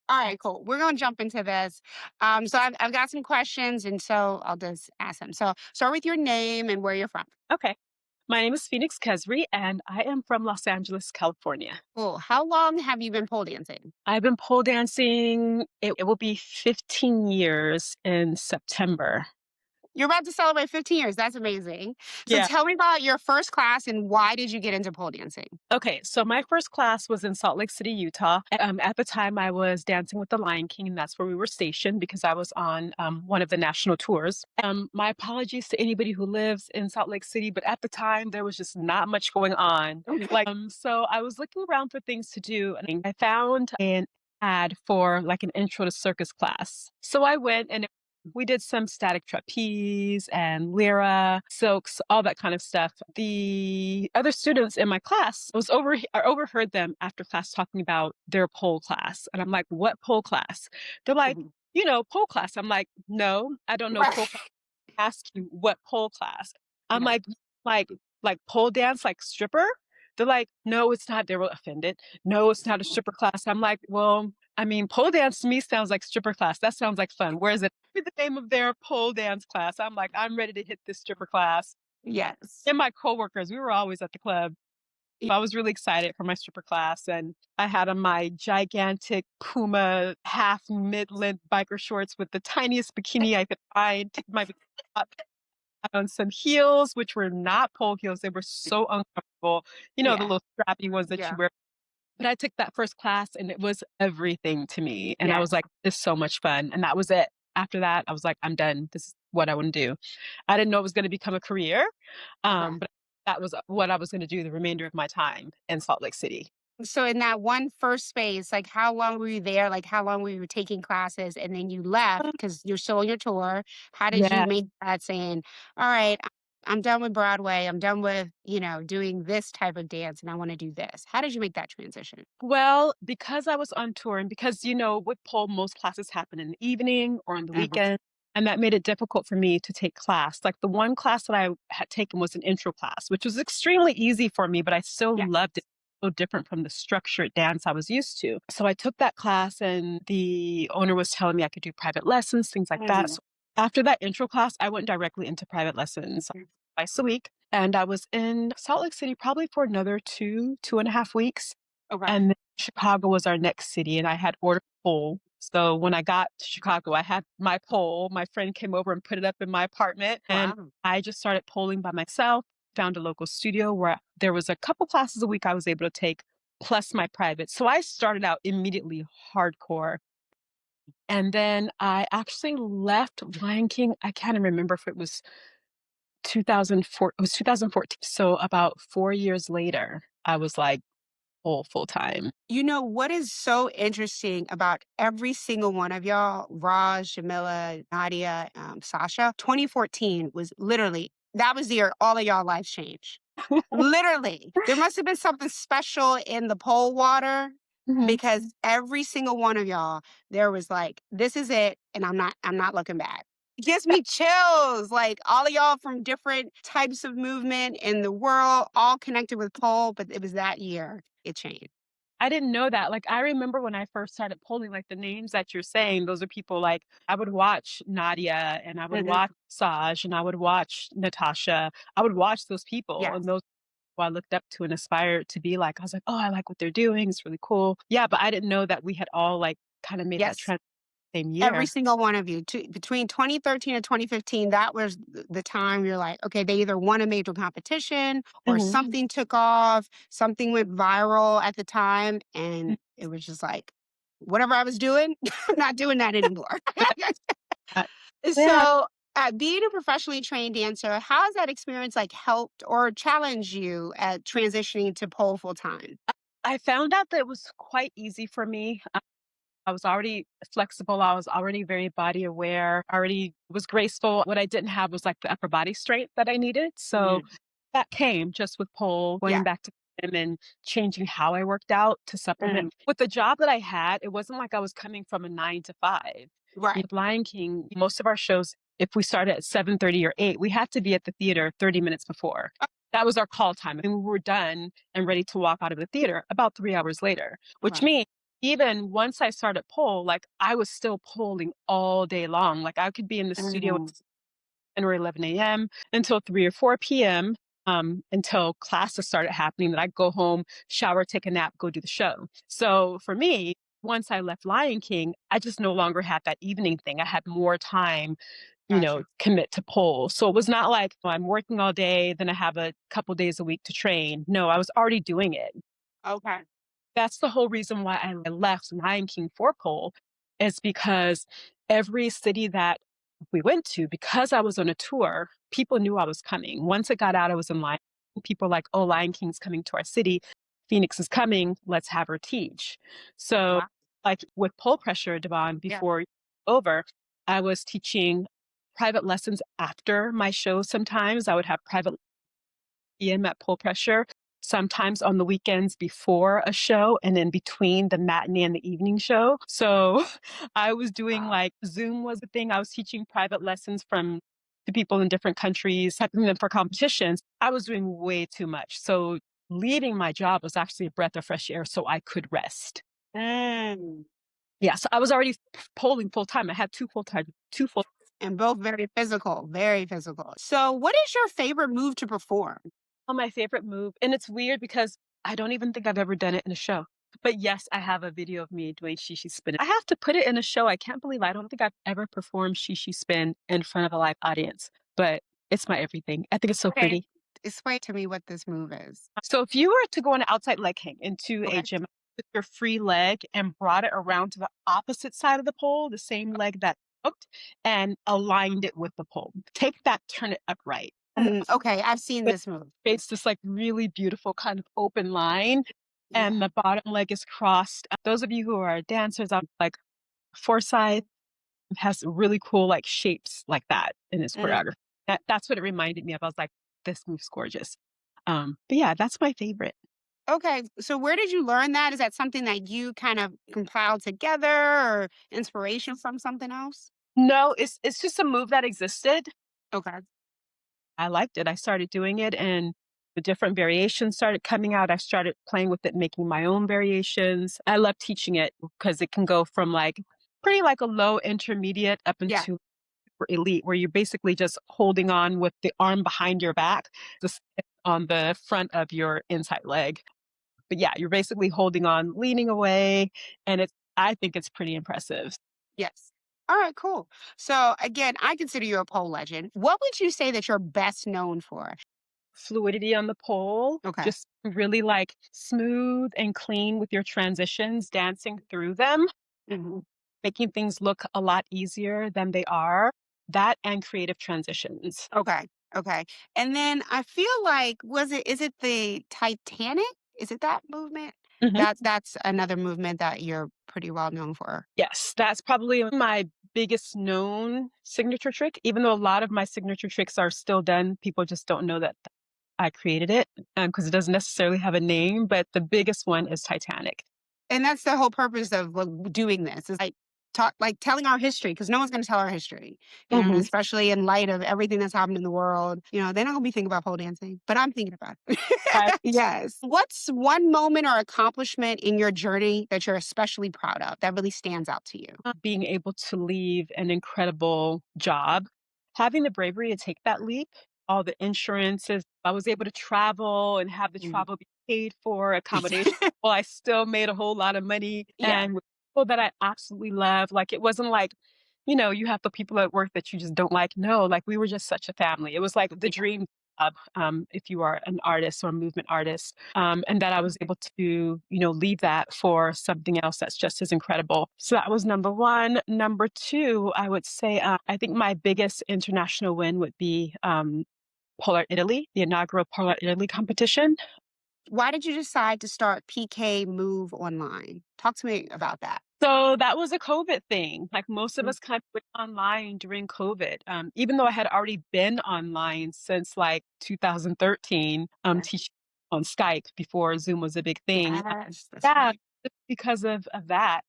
All right, cool. We're going to jump into this. So I've got some questions, and so I'll just ask them. So start with your name and where you're from. Okay. My name is Phoenix Kazree, and I am from Los Angeles, California. Cool. How long have you been pole dancing? I've been pole dancing, it will be 15 years in September. You're about to celebrate 15 years. That's amazing. So Yeah. tell me about your first class and why did you get into pole dancing? Okay, so my first class was in Salt Lake City, Utah. At the time, I was dancing with the Lion King, and that's where we were stationed because I was on one of the national tours. My apologies to anybody who lives in Salt Lake City, but at the time, there was just not much going on. So I was looking around for things to do, and I found an ad for like an intro to circus class. So I went and we did some static trapeze and lyra, silks, all that kind of stuff. The other students in my class I overheard them after class talking about their pole class. And I'm like, what pole class? They're like, Mhm. pole class. I'm like, no, I don't know pole class. Right. Ask you what pole class. I'm Yeah. like, like pole dance, like stripper? They're like, no, it's not. They were offended. No, it's not a stripper class. I'm like, well, I mean, pole dance to me sounds like stripper class. That sounds like fun. Where is it? Me the name of their pole dance class. I'm like, I'm ready to hit this stripper class. Yes. And my coworkers, we were always at the club. Y- I was really excited for my stripper class, and I had on my gigantic Puma half mid-length biker shorts with the tiniest bikini I could find. My bikini top, on some heels, which were not pole heels. They were so uncomfortable. The Yeah. little strappy ones that you Yeah. wear. But I took that first class and it was everything to me. And I Yeah. was like, "This is so much fun." And that was it. After that, I was like, "I'm done. This is what I want to do." I didn't know it was going to become a career, Okay. but that was what I was going to do the remainder of my time in Salt Lake City. So in that one first space, like how long were you there? Like how long were you taking classes and then you left because you're still on your tour? How did you Yeah. make that saying, all right, I'm done with Broadway. I'm done with, doing this type of dance and I want to do this. How did you make that transition? Well, because I was on tour and because, with pole, most classes happen in the evening or on the Mhm. weekend. And that made it difficult for me to take class. Like the one class that I had taken was an intro class, which was extremely easy for me, but I still Yeah. loved it. So different from the structured dance I was used to. So I took that class and the owner was telling me I could do private lessons, things like that. Mhm. So after that intro class, I went directly into private lessons twice a week. And I was in Salt Lake City probably for another 2.5 weeks. Okay. And then Chicago was our next city, and I had ordered a pole. So when I got to Chicago, I had my pole. My friend came over and put it up in my apartment, and Wow. I just started polling by myself. Found a local studio where there was a couple classes a week I was able to take, plus my private. So I started out immediately hardcore. And then I actually left Lion King. I can't remember if it was 2004. It was 2014. So about 4 years later, I was like full time. You know what is so interesting about every single one of y'all, Raj, Jamila, Nadia, Sasha, 2014 was literally, that was the year all of y'all lives changed. Literally. There must have been something special in the pole water Mhm. because every single one of y'all, there was like, this is it, and I'm not looking back. It gives me chills. Like all of y'all from different types of movement in the world, all connected with pole, but it was that year it changed. I didn't know that. Like, I remember when I first started polling, like the names that you're saying, those are people like I would watch Nadia and I would Mhm. watch Saj and I would watch Natasha. I would watch those people and Yes. those who I looked up to and aspired to be like. I was like, oh, I like what they're doing. It's really cool. Yeah, but I didn't know that we had all like kind of made that Yes. trend the same Every year. single one of you between 2013 and 2015, that was the time you're like, okay, they either won a major competition or Mhm. something took off, something went viral at the time. And it was just like, whatever I was doing, I'm not doing that anymore. Uh, yeah, So, being a professionally trained dancer, how has that experience like helped or challenged you at transitioning to pole full time? I found out that it was quite easy for me. I was already flexible. I was already very body aware, already was graceful. What I didn't have was like the upper body strength that I needed. So Mhm. that came just with pole, going Yeah. back to gym and changing how I worked out to supplement. Mm. With the job that I had, it wasn't like I was coming from a 9 to 5. Right. With Lion King, most of our shows, if we started at 7:30 or 8, we had to be at the theater 30 minutes before. That was our call time. And we were done and ready to walk out of the theater about 3 hours later, which Right. means even once I started pole, like, I was still polling all day long. Like, I could be in the studio Mm, 10 or 11 a.m. until 3 or 4 p.m., until classes started happening. Then I'd go home, shower, take a nap, go do the show. So for me, once I left Lion King, I just no longer had that evening thing. I had more time, gotcha. commit to pole. So it was not like, "Oh, I'm working all day, then I have a couple days a week to train." No, I was already doing it. Okay. That's the whole reason why I left Lion King for pole, is because every city that we went to, because I was on a tour, people knew I was coming. Once it got out I was in Lion, people were like, "Oh, Lion King's coming to our city. Phoenix is coming. Let's have her teach." So, Wow. like with pole pressure, Devon, Yeah. before over, I was teaching private lessons after my show sometimes. I would have private PM at Pull Pressure, sometimes on the weekends before a show, and in between the matinee and the evening show. So I was doing Wow. like Zoom was a thing. I was teaching private lessons from to people in different countries, prepping them for competitions. I was doing way too much. So leaving my job was actually a breath of fresh air so I could rest. Mm. Yeah, so I was already polling full time. I had two full. And both very physical, very physical. So, what is your favorite move to perform? Oh, my favorite move, and it's weird because I don't even think I've ever done it in a show. But yes, I have a video of me doing Shishi Spin. I have to put it in a show. I can't believe I don't think I've ever performed Shishi Spin in front of a live audience, but it's my everything. I think it's so Okay. pretty. Explain to me what this move is. So if you were to go on an outside leg hang into a Okay. gym with your free leg and brought it around to the opposite side of the pole, the same leg that hooked, and aligned it with the pole. Take that, turn it upright. And Okay, I've seen this move. creates this like really beautiful kind of open line, Yeah. and the bottom leg is crossed. Those of you who are dancers, I'm like Forsyth has really cool like shapes like that in his Mm. choreography. That's what it reminded me of. I was like, this move's gorgeous. But yeah, that's my favorite. Okay, so where did you learn that? Is that something that you kind of compiled together or inspiration from something else? No, it's just a move that existed. Okay. I liked it. I started doing it and the different variations started coming out. I started playing with it, making my own variations. I love teaching it because it can go from like pretty like a low intermediate up Yeah. into elite, where you're basically just holding on with the arm behind your back, just on the front of your inside leg. But yeah, you're basically holding on, leaning away, and I think it's pretty impressive. Yes. All right, cool. So again, I consider you a pole legend. What would you say that you're best known for? Fluidity on the pole, Okay. just really like smooth and clean with your transitions, dancing through them, Mhm. making things look a lot easier than they are. That and creative transitions. Okay. Okay. And then I feel like is it the Titanic? Is it that movement? Mhm. That's another movement that you're pretty well known for. Yes, that's probably my biggest known signature trick, even though a lot of my signature tricks are still done. People just don't know that I created it because it doesn't necessarily have a name, but the biggest one is Titanic. And that's the whole purpose of like, doing this is like telling our history because no one's going to tell our history, and Mhm. especially in light of everything that's happened in the world, they're not going to be thinking about pole dancing, but I'm thinking about it. Yes. What's one moment or accomplishment in your journey that you're especially proud of that really stands out to you? Being able to leave an incredible job, having the bravery to take that leap, all the insurances, I was able to travel and have the Mm. travel be paid for, accommodation. Well, I still made a whole lot of money Yeah. and with people that I absolutely love. Like it wasn't like, you have the people at work that you just don't like. No, like we were just such a family. It was like the Yeah. dream job, if you are an artist or a movement artist, and that I was able to, leave that for something else that's just as incredible. So that was number one. Number two, I would say, I think my biggest international win would be Polar Italy, the inaugural Polar Italy competition. Why did you decide to start PK Move Online? Talk to me about that. So that was a COVID thing. Like most of Mm. us kind of went online during COVID. Even though I had already been online since like 2013, Okay. teaching on Skype before Zoom was a big thing. Yes, that's Yeah, right. just because of that.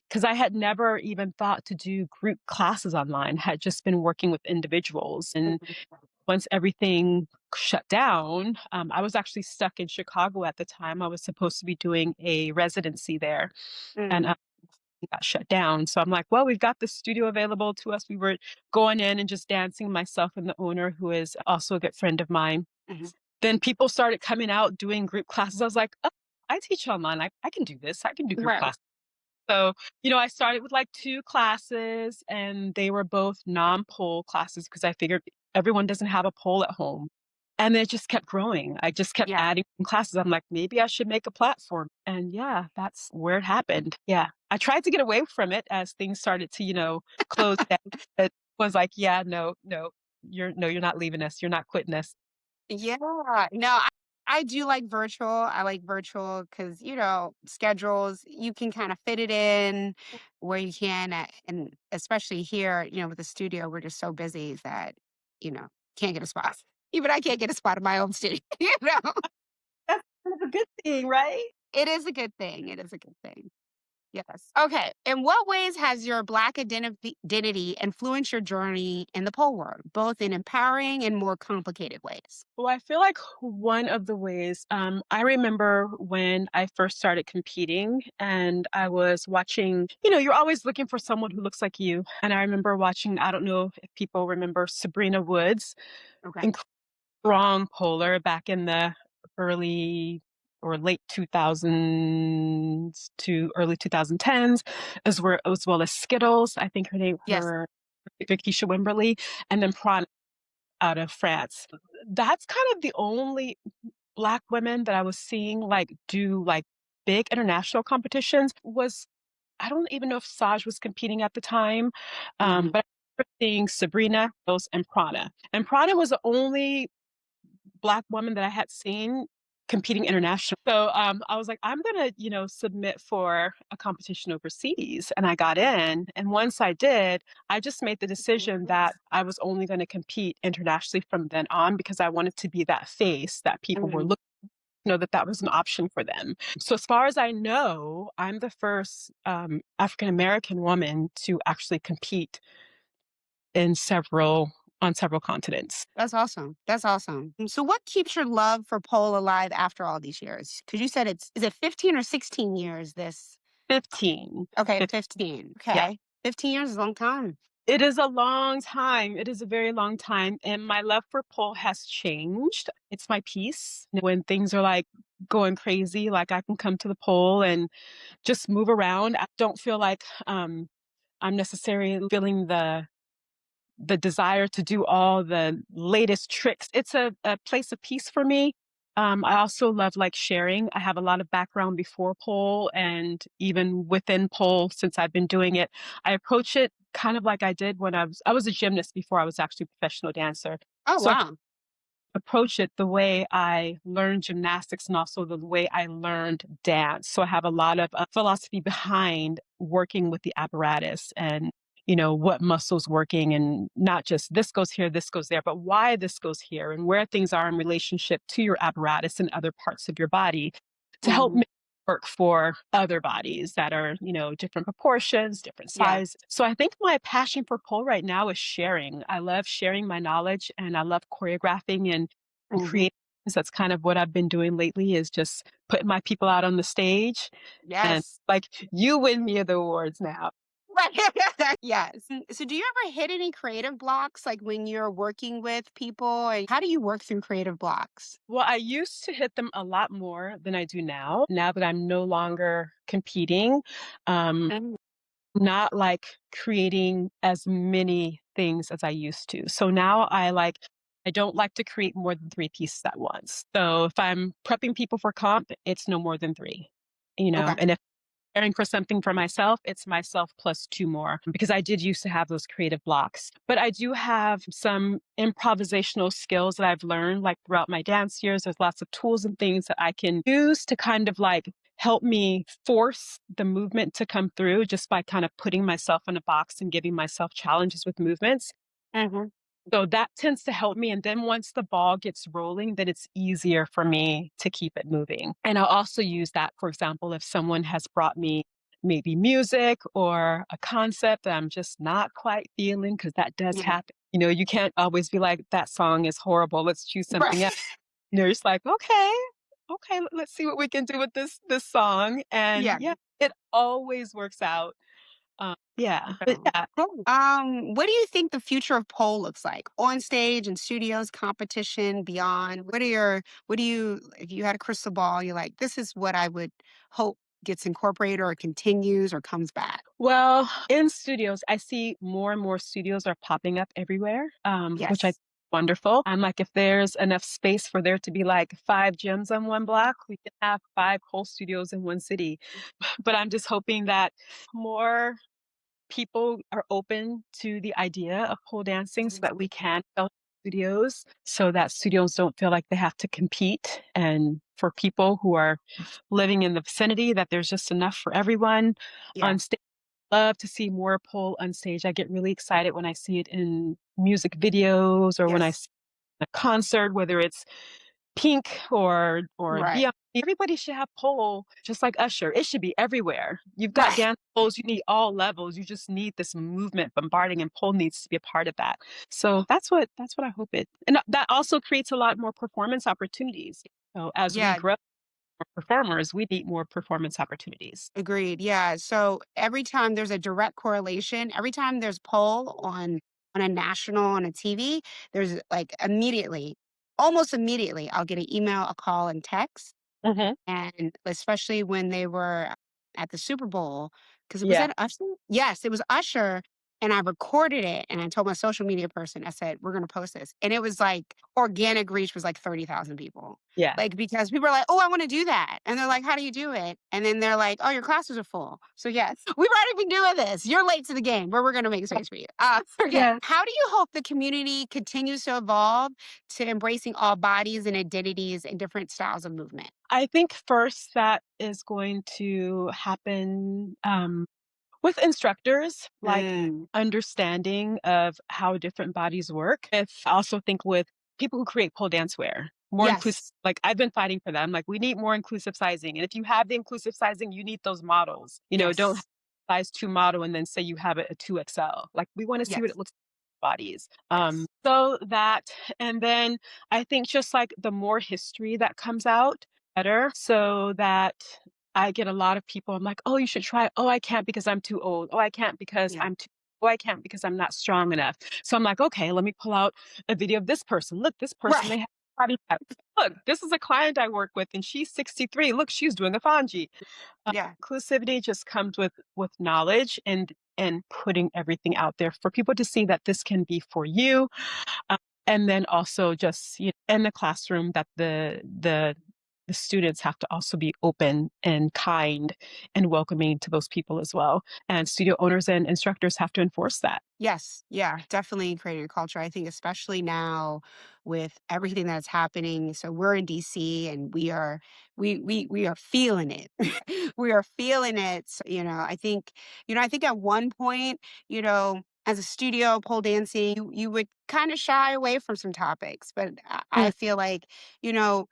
Because I had never even thought to do group classes online, had just been working with individuals. And Mhm. once everything shut down, I was actually stuck in Chicago at the time. I was supposed to be doing a residency there, and Mm, it got shut down. So I'm like, well, we've got the studio available to us. We were going in and just dancing, myself and the owner, who is also a good friend of mine. mhm. Then people started coming out doing group classes. I was like, oh, I teach online. I can do this. I can do group Right. classes. So, I started with like 2 classes, and they were both non-pole classes because I figured everyone doesn't have a pole at home. And it just kept growing. I just kept Yeah. adding classes. I'm like, maybe I should make a platform. And yeah, that's where it happened. Yeah. I tried to get away from it as things started to, close down. It was like, yeah, no, no, you're not leaving us. You're not quitting us. Yeah. No, I do like virtual. I like virtual because, schedules, you can kind of fit it in where you can. And especially here, with the studio, we're just so busy that, you know, can't get a spot. Even I can't get a spot in my own studio. That's kind of a good thing, right? It is a good thing. It is a good thing. Yes. Okay. In what ways has your Black identity influenced your journey in the pole world, both in empowering and more complicated ways? Well, I feel like one of the ways, I remember when I first started competing and I was watching, you're always looking for someone who looks like you. And I remember watching, I don't know if people remember Sabrina Woods, Okay. incredible strong polar back in the early or late 2000s to early 2010s, as well as Skittles. I think Yes. her Keisha Wimberly, and then Prawn out of France. That's kind of the only Black women that I was seeing, like, do, like, big international competitions. I don't even know if Saj was competing at the time, Hmm. but I remember seeing Sabrina, those, and Prana. And Prana was the only Black woman that I had seen competing internationally. So, I was like, "I'm gonna, submit for a competition overseas," and I got in, and once I did, I just made the decision that I was only gonna compete internationally from then on because I wanted to be that face that people were Hmm. looking, that that was an option for them. So as far as I know, I'm the first, African American woman to actually compete in several on several continents. That's awesome. That's awesome. So, what keeps your love for pole alive after all these years? Because you said is it 15 or 16 years? This 15. okay, Fif 15. Yeah. Okay, 15 years is a long time. It is a long time. It is a very long time, and my love for pole has changed. It's my peace. When things are, like, going crazy, like, I can come to the pole and just move around. I don't feel like, I'm necessarily feeling the desire to do all the latest tricks. It's a place of peace for me. I also love, like, sharing. I have a lot of background before pole and even within pole since I've been doing it. I approach it kind of like I did when I was a gymnast before I was actually a professional dancer. Oh So I wow. approach it the way I learned gymnastics and also the way I learned dance. So I have a lot of philosophy behind working with the apparatus and, what muscles working and not just this goes here, this goes there, but why this goes here and where things are in relationship to your apparatus and other parts of your body to help Hmm. make it work for other bodies that are, different proportions, different Yeah. size. So I think my passion for pole right now is sharing. I love sharing my knowledge and I love choreographing and Hmm. creating. That's kind of what I've been doing lately is just putting my people out on the stage and Yes. like you win me the awards now. Right. Yes. So, do you ever hit any creative blocks, like when you're working with people? And how do you work through creative blocks? Well, I used to hit them a lot more than I do now. Now that I'm no longer competing, um, Mm. not like creating as many things as I used to. So now I don't like to create more than 3 pieces at once. So if I'm prepping people for comp, it's no more than 3. Okay. And if preparing for something for myself, it's myself plus 2 more because I did used to have those creative blocks. But I do have some improvisational skills that I've learned like throughout my dance years. There's lots of tools and things that I can use to kind of like help me force the movement to come through just by kind of putting myself in a box and giving myself challenges with movements. Hmm. So that tends to help me, and then once the ball gets rolling, then it's easier for me to keep it moving. And I'll also use that, for example, if someone has brought me maybe music or a concept that I'm just not quite feeling, because that does Yeah. happen. You can't always be like, "That song is horrible, let's choose Right. something else." You're just like, "Okay, okay, let's see what we can do with this song," and Yeah. yeah, it always works out. Yeah, but So, yeah. cool. What do you think the future of pole looks like? On stage, in studios, competition, beyond? What do you, if you had a crystal ball, you're like, this is what I would hope gets incorporated or continues or comes back. Well, in studios, I see more and more studios are popping up everywhere, which I Yes. wonderful. I'm like, if there's enough space for there to be like 5 gyms on one block, we can have 5 whole studios in one city. But I'm just hoping that more people are open to the idea of pole dancing so that we can sell studios, so that studios don't feel like they have to compete, and for people who are living in the vicinity that there's just enough for everyone Yeah. on stage. Love to see more pole on stage. I get really excited when I see it in music videos or when I Yes. see a concert, whether it's Pink or Right. Beyonce. Everybody should have pole, just like Usher. It should be everywhere. You've got Right. dance poles, you need all levels. You just need this movement bombarding, and pole needs to be a part of that. So that's what I hope it, and that also creates a lot more performance opportunities. So as we Yeah. grow more performers, we need more performance opportunities. Agreed. Yeah. So every time there's a direct correlation, every time there's poll on a national on a TV, there's like immediately, almost immediately, I'll get an email, a call, and text. Mhm. And especially when they were at the Super Bowl, because it was Yeah. that Usher? Yes, it was Usher, and I recorded it, and I told my social media person, I said, "We're gonna post this." And it was like organic reach was like 30,000 people. Yeah. Like, because people are like, "Oh, I wanna do that." And they're like, "How do you do it?" And then they're like, "Oh, your classes are full." So, yes, we've already been doing this. You're late to the game, but we're gonna make space for you. Okay. Yeah. How do you hope the community continues to evolve to embracing all bodies and identities and different styles of movement? I think first that is going to happen, with instructors, like Mm. understanding of how different bodies work. I also think with people who create pole dance wear, more inclusive. Yes. Like I've been fighting for that. I'm like, we need more inclusive sizing. And if you have the inclusive sizing, you need those models. Don't have Yes. size 2 model and then say you have a 2XL. Like we want to see what it Yes. looks like bodies. Yes. So that, and then I think just like the more history that comes out, better, so that I get a lot of people, I'm like, "Oh, you should try it. Oh, I can't because I'm too old. Oh, I can't because Yeah. I'm too, oh, I can't because I'm not strong enough." So I'm like, "Okay, let me pull out a video of this person. Look, this person, they Right. have body type. Look, this is a client I work with and she's 63. Look, she's doing a Fonji." Yeah. Inclusivity just comes with knowledge and putting everything out there for people to see that this can be for you. Um, and then also just, in the classroom, that the students have to also be open and kind and welcoming to those people as well. And studio owners and instructors have to enforce that. Yes, yeah, definitely creating a culture. I think especially now with everything that's happening. So we're in DC and we are feeling it. We are feeling it. So, I think at one point, as a studio pole dancing, you would kind of shy away from some topics, but I Mm, feel like, you know,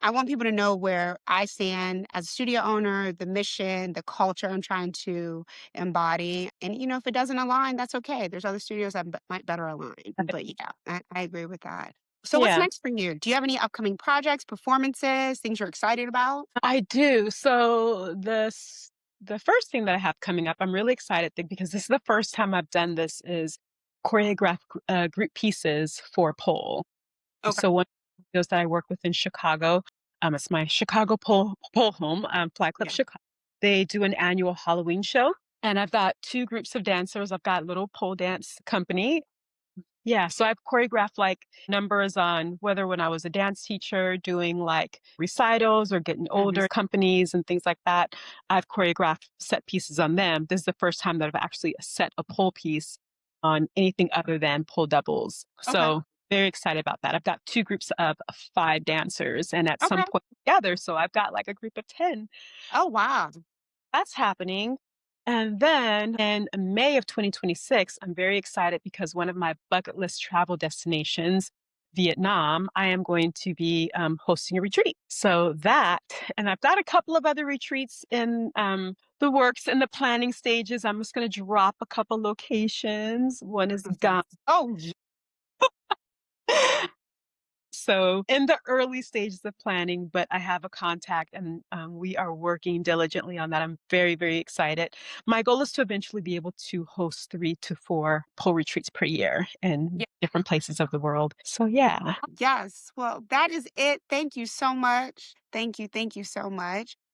I want people to know where I stand as a studio owner, the mission, the culture I'm trying to embody. And, if it doesn't align, that's okay. There's other studios that might better align. But yeah, I agree with that. So what's yeah, next for you? Do you have any upcoming projects, performances, things you're excited about? I do. So the first thing that I have coming up, I'm really excited because this is the first time I've done this, is choreograph group pieces for pole. Okay. So one of those that I work with in Chicago, it's my Chicago pole home, Fly Club Yeah. Chicago. They do an annual Halloween show, and I've got 2 groups of dancers. I've got little pole dance company. Yeah, so I've choreographed like numbers on whether when I was a dance teacher doing like recitals or getting Mhm. older companies and things like that. I've choreographed set pieces on them. This is the first time that I've actually set a pole piece on anything other than pole doubles. Okay. So very excited about that. I've got 2 groups of 5 dancers and at some Okay. point together, so I've got like a group of 10. Oh, wow. That's happening. And then in May of 2026, I'm very excited because one of my bucket list travel destinations, Vietnam, I am going to be hosting a retreat. So that, and I've got a couple of other retreats in the works in the planning stages. I'm just going to drop a couple locations. One is Mhm. Ghana. Oh, So in the early stages of planning, but I have a contact and we are working diligently on that. I'm very, very excited. My goal is to eventually be able to host 3 to 4 pole retreats per year in different places of the world. So yeah. Yes. Well, that is it. Thank you so much. Thank you. Thank you so much.